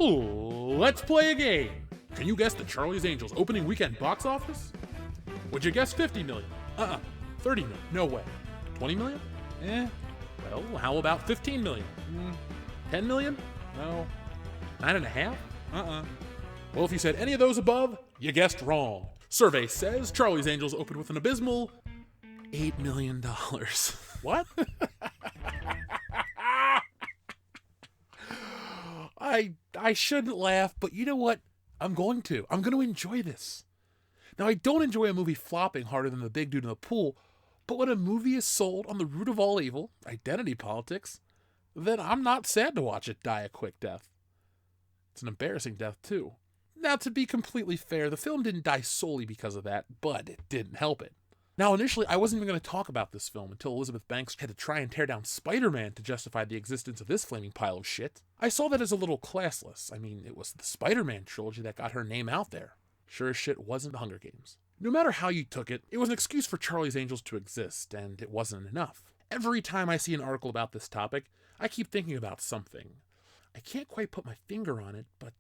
Let's play a game. Can you guess the Charlie's Angels opening weekend box office? Would you guess 50 million? 30 million? No way. 20 million? Well, how about 15 million? 10 million? No. 9.5? Well, if you said any of those above, you guessed wrong. Survey says Charlie's Angels opened with an abysmal $8 million. What? I shouldn't laugh, but you know what? I'm going to enjoy this. Now, I don't enjoy a movie flopping harder than the big dude in the pool, but when a movie is sold on the root of all evil, identity politics, then I'm not sad to watch it die a quick death. It's an embarrassing death, too. Now, to be completely fair, the film didn't die solely because of that, but it didn't help it. Now, initially, I wasn't even going to talk about this film until Elizabeth Banks had to try and tear down Spider-Man to justify the existence of this flaming pile of shit. I saw that as a little classless. I mean, it was the Spider-Man trilogy that got her name out there. Sure as shit wasn't the Hunger Games. No matter how you took it, it was an excuse for Charlie's Angels to exist, and it wasn't enough. Every time I see an article about this topic, I keep thinking about something. I can't quite put my finger on it, but,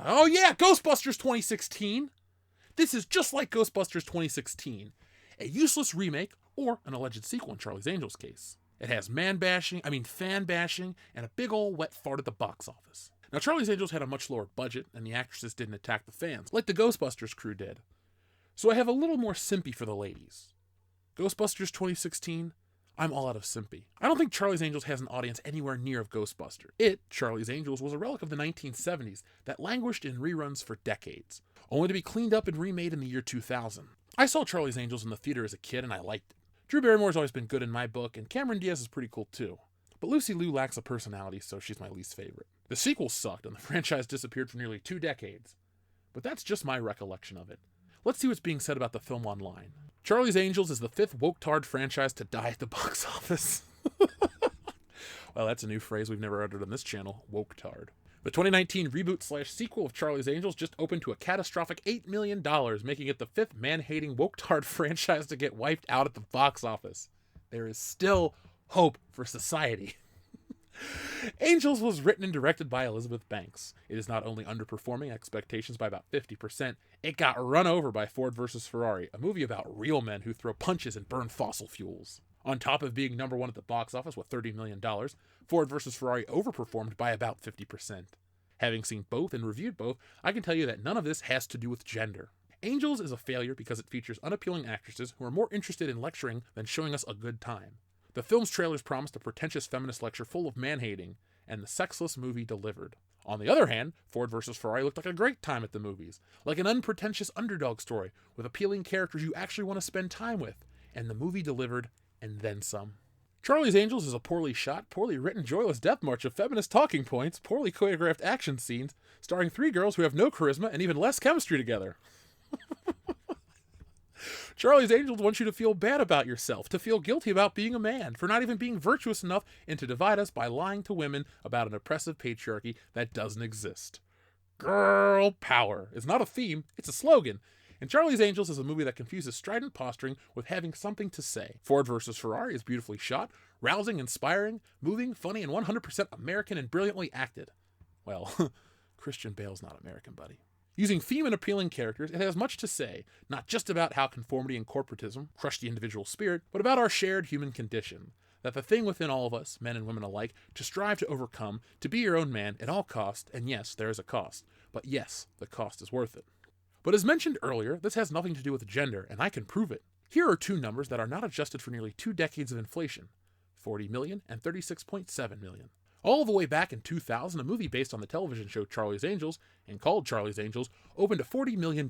oh yeah, Ghostbusters 2016! This is just like Ghostbusters 2016. A useless remake, or an alleged sequel in Charlie's Angels case. It has fan bashing, and a big ol' wet fart at the box office. Now, Charlie's Angels had a much lower budget, and the actresses didn't attack the fans, like the Ghostbusters crew did. So I have a little more sympathy for the ladies. Ghostbusters 2016, I'm all out of sympathy. I don't think Charlie's Angels has an audience anywhere near of Ghostbusters. Charlie's Angels, was a relic of the 1970s that languished in reruns for decades, only to be cleaned up and remade in the year 2000. I saw Charlie's Angels in the theater as a kid and I liked it. Drew Barrymore's always been good in my book, and Cameron Diaz is pretty cool too. But Lucy Liu lacks a personality, so she's my least favorite. The sequel sucked, and the franchise disappeared for nearly 2 decades. But that's just my recollection of it. Let's see what's being said about the film online. Charlie's Angels is the 5th woke-tard franchise to die at the box office. Well, that's a new phrase we've never uttered on this channel, woke-tard. The 2019 reboot/sequel of Charlie's Angels just opened to a catastrophic $8 million, making it the 5th man-hating woke-tard franchise to get wiped out at the box office. There is still hope for society. Angels was written and directed by Elizabeth Banks. It is not only underperforming expectations by about 50%, it got run over by Ford vs. Ferrari, a movie about real men who throw punches and burn fossil fuels. On top of being number 1 at the box office with $30 million, Ford vs. Ferrari overperformed by about 50%. Having seen both and reviewed both, I can tell you that none of this has to do with gender. Angels is a failure because it features unappealing actresses who are more interested in lecturing than showing us a good time. The film's trailers promised a pretentious feminist lecture full of man-hating, and the sexless movie delivered. On the other hand, Ford vs. Ferrari looked like a great time at the movies, like an unpretentious underdog story with appealing characters you actually want to spend time with, and the movie delivered, and then some. Charlie's Angels is a poorly shot, poorly written, joyless death march of feminist talking points, poorly choreographed action scenes, starring 3 girls who have no charisma and even less chemistry together. Charlie's Angels wants you to feel bad about yourself, to feel guilty about being a man, for not even being virtuous enough, and to divide us by lying to women about an oppressive patriarchy that doesn't exist. Girl power is not a theme, it's a slogan. And Charlie's Angels is a movie that confuses strident posturing with having something to say. Ford vs. Ferrari is beautifully shot, rousing, inspiring, moving, funny, and 100% American and brilliantly acted. Well, Christian Bale's not American, buddy. Using theme and appealing characters, it has much to say, not just about how conformity and corporatism crush the individual spirit, but about our shared human condition. That the thing within all of us, men and women alike, to strive to overcome, to be your own man at all costs, and yes, there is a cost. But yes, the cost is worth it. But as mentioned earlier, this has nothing to do with gender, and I can prove it. Here are 2 numbers that are not adjusted for nearly 2 decades of inflation. 40 million and 36.7 million. All the way back in 2000, a movie based on the television show Charlie's Angels, and called Charlie's Angels, opened to $40 million.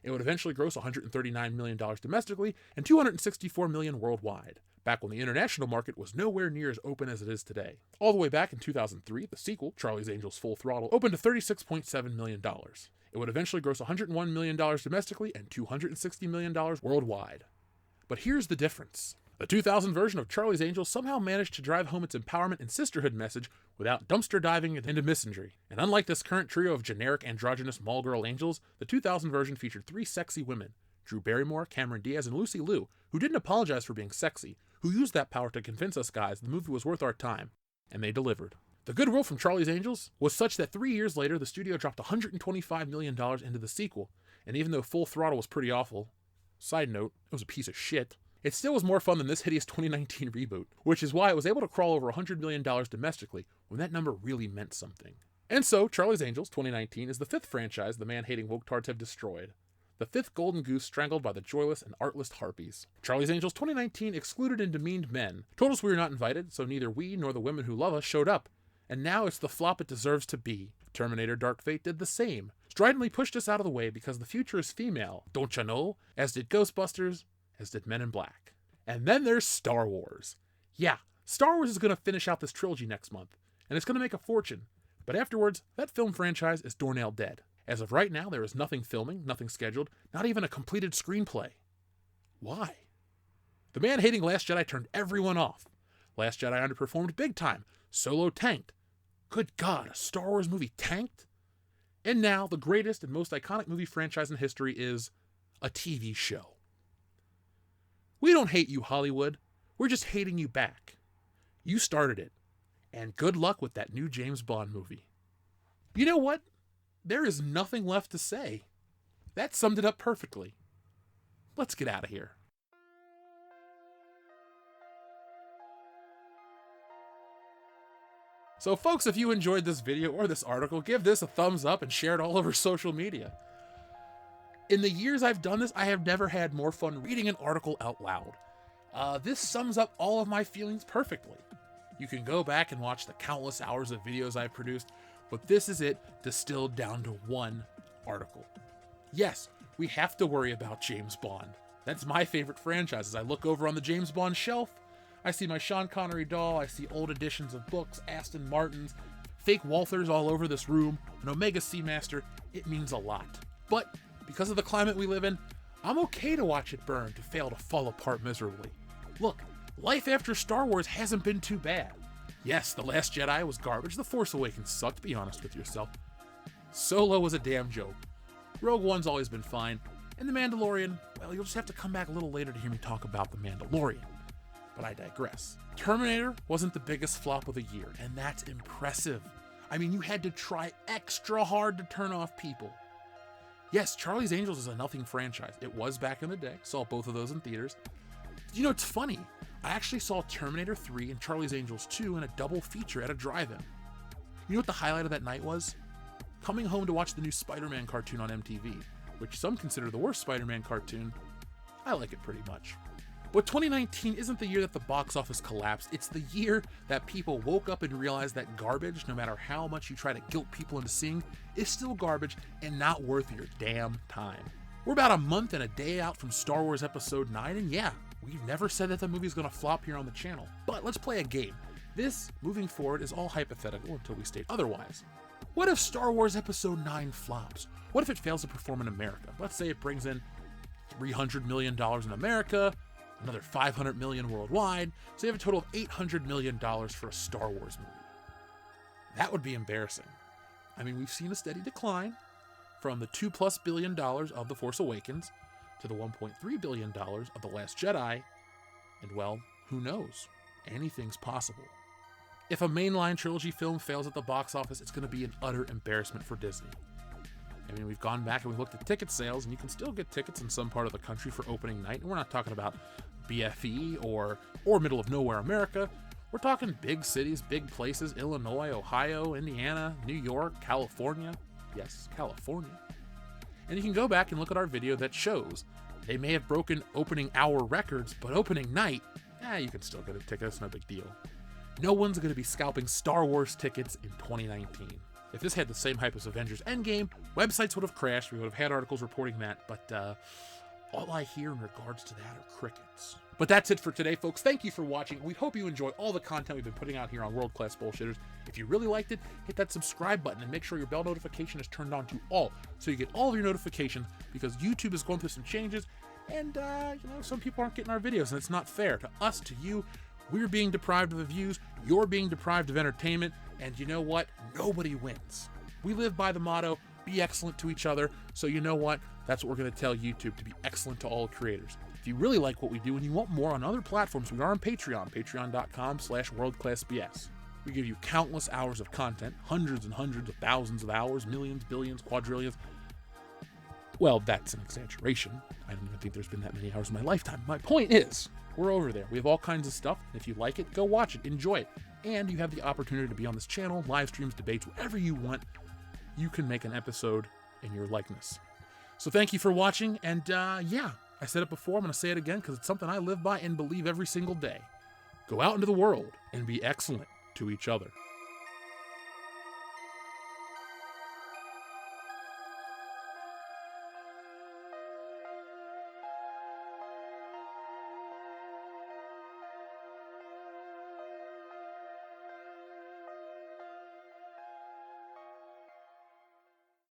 It would eventually gross $139 million domestically and $264 million worldwide, back when the international market was nowhere near as open as it is today. All the way back in 2003, the sequel, Charlie's Angels Full Throttle, opened to $36.7 million. It would eventually gross $101 million domestically and $260 million worldwide. But here's the difference. The 2000 version of Charlie's Angels somehow managed to drive home its empowerment and sisterhood message without dumpster diving into misandry. And unlike this current trio of generic androgynous mall girl angels, the 2000 version featured 3 sexy women, Drew Barrymore, Cameron Diaz, and Lucy Liu, who didn't apologize for being sexy, who used that power to convince us guys the movie was worth our time. And they delivered. The goodwill from Charlie's Angels was such that 3 years later, the studio dropped $125 million into the sequel, and even though Full Throttle was pretty awful, side note, it was a piece of shit, it still was more fun than this hideous 2019 reboot, which is why it was able to crawl over $100 million domestically when that number really meant something. And so, Charlie's Angels 2019 is the 5th franchise the man-hating woke-tards have destroyed. The 5th golden goose strangled by the joyless and artless harpies. Charlie's Angels 2019 excluded and demeaned men, told us we were not invited, so neither we nor the women who love us showed up. And now it's the flop it deserves to be. Terminator Dark Fate did the same. Stridently pushed us out of the way because the future is female, don't ya know? As did Ghostbusters, as did Men in Black. And then there's Star Wars. Yeah, Star Wars is going to finish out this trilogy next month, and it's going to make a fortune. But afterwards, that film franchise is doornail dead. As of right now, there is nothing filming, nothing scheduled, not even a completed screenplay. Why? The man-hating Last Jedi turned everyone off. Last Jedi underperformed big time. Solo tanked. Good God, a Star Wars movie tanked? And now, the greatest and most iconic movie franchise in history is a TV show. We don't hate you, Hollywood. We're just hating you back. You started it. And good luck with that new James Bond movie. You know what? There is nothing left to say. That summed it up perfectly. Let's get out of here. So folks, if you enjoyed this video or this article, give this a thumbs up and share it all over social media. In the years I've done this, I have never had more fun reading an article out loud. This sums up all of my feelings perfectly. You can go back and watch the countless hours of videos I've produced, but this is it distilled down to one article. Yes, we have to worry about James Bond. That's my favorite franchise. As I look over on the James Bond shelf, I see my Sean Connery doll, I see old editions of books, Aston Martins, fake Walthers all over this room, an Omega Seamaster. It means a lot. But because of the climate we live in, I'm okay to watch it burn, to fail to fall apart miserably. Look, life after Star Wars hasn't been too bad. Yes, The Last Jedi was garbage, The Force Awakens sucked, be honest with yourself. Solo was a damn joke. Rogue One's always been fine, and The Mandalorian, well, you'll just have to come back a little later to hear me talk about The Mandalorian. But I digress. Terminator wasn't the biggest flop of the year, and that's impressive. I mean, you had to try extra hard to turn off people. Yes, Charlie's Angels is a nothing franchise. It was back in the day. Saw both of those in theaters. You know, it's funny. I actually saw Terminator 3 and Charlie's Angels 2 in a double feature at a drive-in. You know what the highlight of that night was? Coming home to watch the new Spider-Man cartoon on MTV, which some consider the worst Spider-Man cartoon. I like it pretty much. But 2019 isn't the year that the box office collapsed. It's the year that people woke up and realized that garbage, no matter how much you try to guilt people into seeing, is still garbage and not worth your damn time. We're about a month and a day out from Star Wars Episode 9, and yeah, we've never said that the movie's gonna flop here on the channel. But let's play a game. This, moving forward, is all hypothetical until we state otherwise. What if Star Wars Episode 9 flops? What if it fails to perform in America? Let's say it brings in $300 million in America, another $500 million worldwide, so you have a total of $800 million for a Star Wars movie. That would be embarrassing. I mean, we've seen a steady decline from the $2+ billion of The Force Awakens to the $1.3 billion of The Last Jedi, and well, who knows? Anything's possible. If a mainline trilogy film fails at the box office, it's going to be an utter embarrassment for Disney. I mean, we've gone back and we've looked at ticket sales, and you can still get tickets in some part of the country for opening night, and we're not talking about BFE or middle of nowhere America. We're talking big cities, big places, Illinois, Ohio, Indiana, New York, California. Yes, California. And you can go back and look at our video that shows they may have broken opening hour records, but opening night, you can still get a ticket. It's no big deal. No one's going to be scalping Star Wars tickets in 2019. If this had the same hype as Avengers Endgame, websites would have crashed. We would have had articles reporting that, but all I hear in regards to that are crickets. But that's it for today, folks. Thank you for watching. We hope you enjoy all the content we've been putting out here on World Class Bullshitters. If you really liked it, hit that subscribe button and make sure your bell notification is turned on to all, so you get all of your notifications, because YouTube is going through some changes, and some people aren't getting our videos, and it's not fair to us, to you. We're being deprived of the views, you're being deprived of entertainment, and you know what? Nobody wins. We live by the motto, be excellent to each other, so you know what? That's what we're going to tell YouTube, to be excellent to all creators. If you really like what we do and you want more on other platforms, we are on Patreon, patreon.com/worldclassbs. We give you countless hours of content, hundreds and hundreds of thousands of hours, millions, billions, quadrillions. Well, that's an exaggeration. I don't even think there's been that many hours in my lifetime. My point is, we're over there. We have all kinds of stuff. If you like it, go watch it, enjoy it. And you have the opportunity to be on this channel, live streams, debates, whatever you want. You can make an episode in your likeness. So thank you for watching, and yeah, I said it before, I'm going to say it again because it's something I live by and believe every single day. Go out into the world and be excellent to each other.